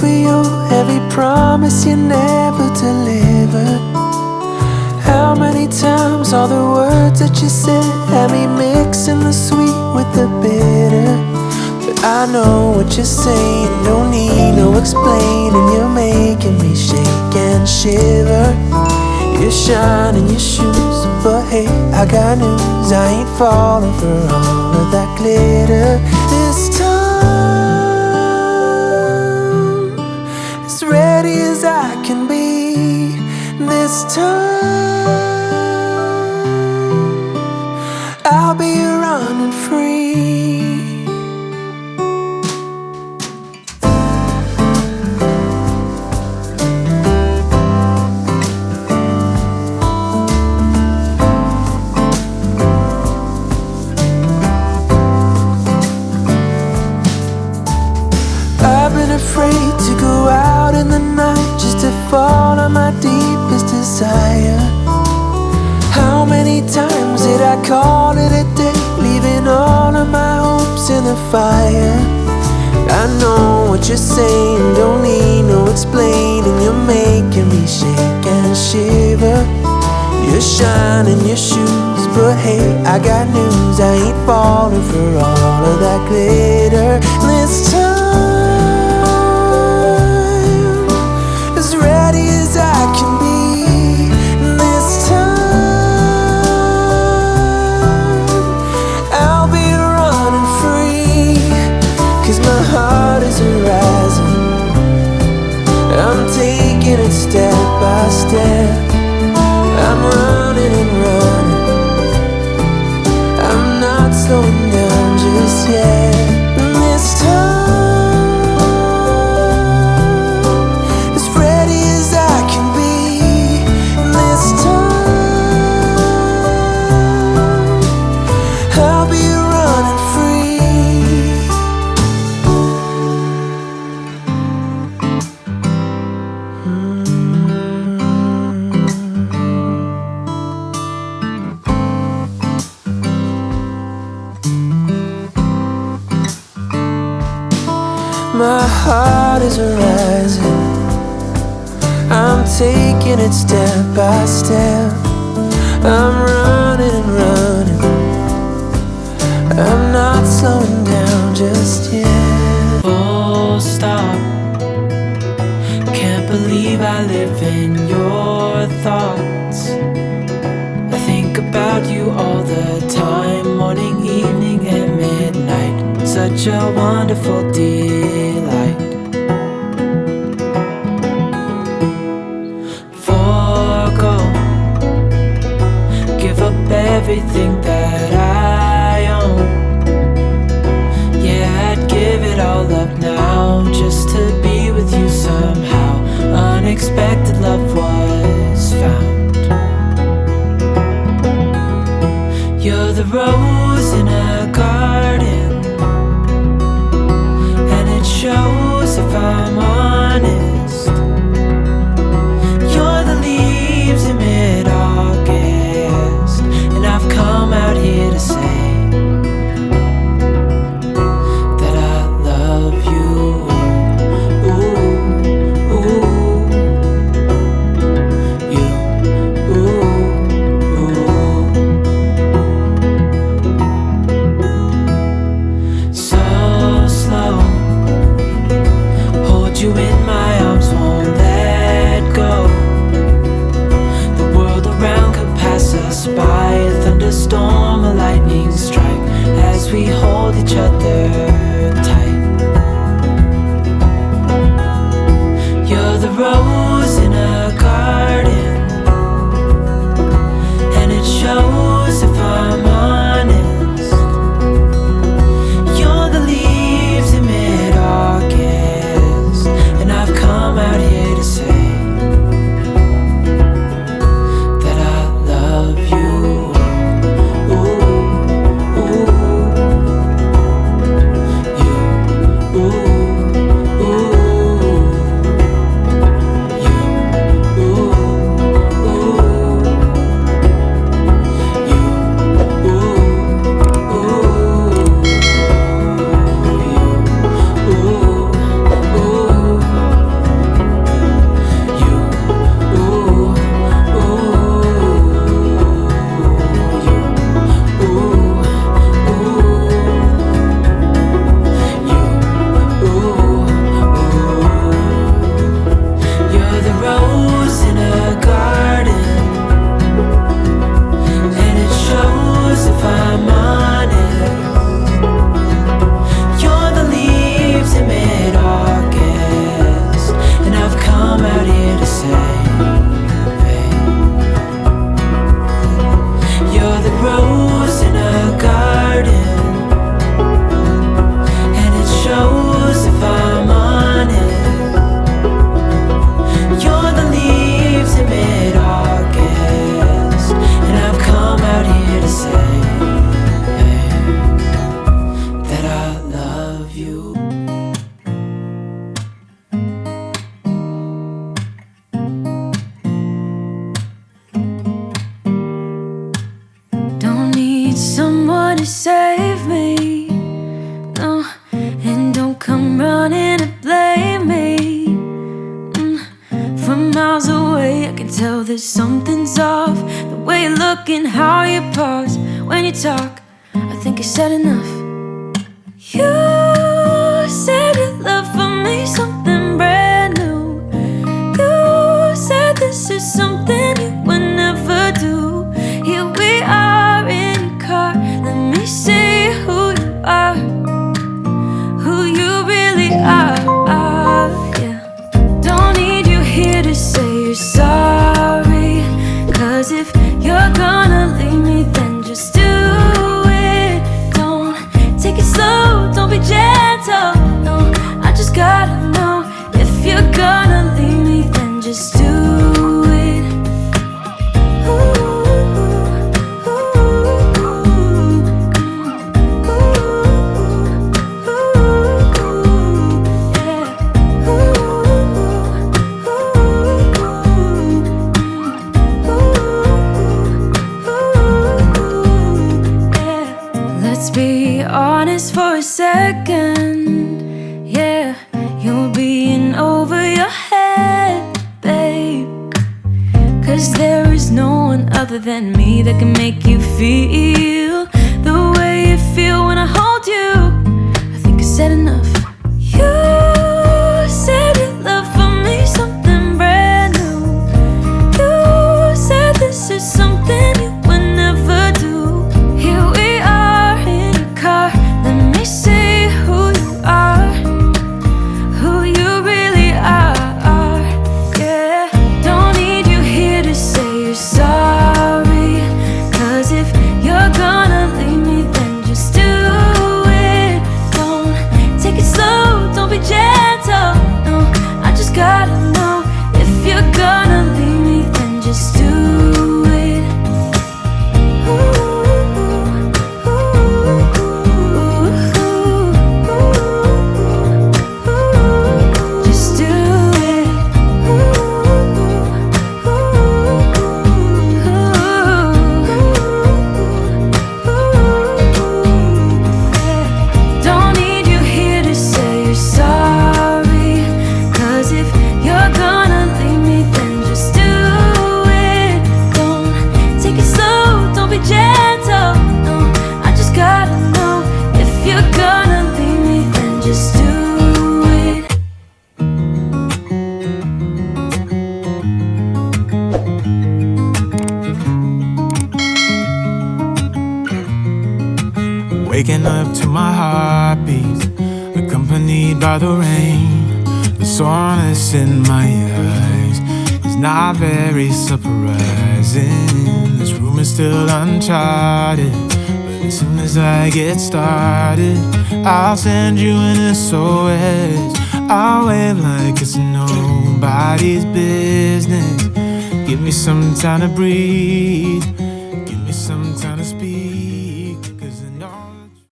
for you every promise you never delivered. How many times all the words that you said had me mixing the sweet with the bitter. But I know what you're saying, don't need no explaining. You're making me shake and shiver. You shine in your shoes, but hey, I got news. I ain't falling for all of that glitter. This time, as ready as I can be. This time, I'll be running free. I've been afraid to go out in the night, just to fall on my deepest desire. How many times did I call it a day, leaving all of my hopes in the fire? I know what you're saying, don't need no explaining. You're making me shake and shiver. You're shining your shoes, but hey, I got news. I ain't falling for all of that glitter. This time, as ready as I can be. This time, I'll be running free. 'Cause my heart is rising, I'm taking it step by step. I'm running and running, I'm not slowing down just yet. This time, as ready as I can be. This time, I'll be running free. My heart is rising, I'm taking it step by step. I'm running and running, I'm not slowing down just yet. Full stop. Can't believe I live in your thoughts. I think about you all the time, morning, evening, and midnight. Such a wonderful delight. Forgo, give up everything that I own. Yeah, I'd give it all up now, just to be with you somehow. Unexpected love was found. You're the rose in a garden, and it shows if I'm honest. You're the leaves in mid-August, and I've come out here to say 'cause something's off. The way you look and how you pause when you talk, I think you said enough. You said your love for me something brand new. You said this is something you would never do. Here we are in your car, let me see who you are, who you really are, yeah. Don't need you here to say you're sorry, 'cause if you're gonna leave me, then just do it. Don't take it slow, don't be gentle, no, I just gotta know. If you're gonna leave me, then just do it. Let's be honest for a second, yeah. You're being over your head, babe, 'cause there is no one other than me that can make you feel the way you feel when I hold you. I think I said enough. You said your love for me something brand new. You said this is something you would never do. Here we are in your car, let me see who you are, who you really are, yeah. Don't need you here to say you're sorry, 'cause if you're gonna leave me, then just do it. Don't take it slow, don't be gentle, no, I just gotta know. If you're gonna leave me, then just do it. Just do it. Don't need you here to say you're sorry, 'cause if you're gonna leave me, then just do it. Don't take it slow, don't be gentle, no, I just gotta know. If you're gonna leave me, then just do it. Waking up to my heartbeat, accompanied by the rain. The soreness in my eyes is not very surprising. This room is still uncharted, but as soon as I get started, I'll send you an SOS. I'll wave like it's nobody's business. Give me some time to breathe, give me some time to speak.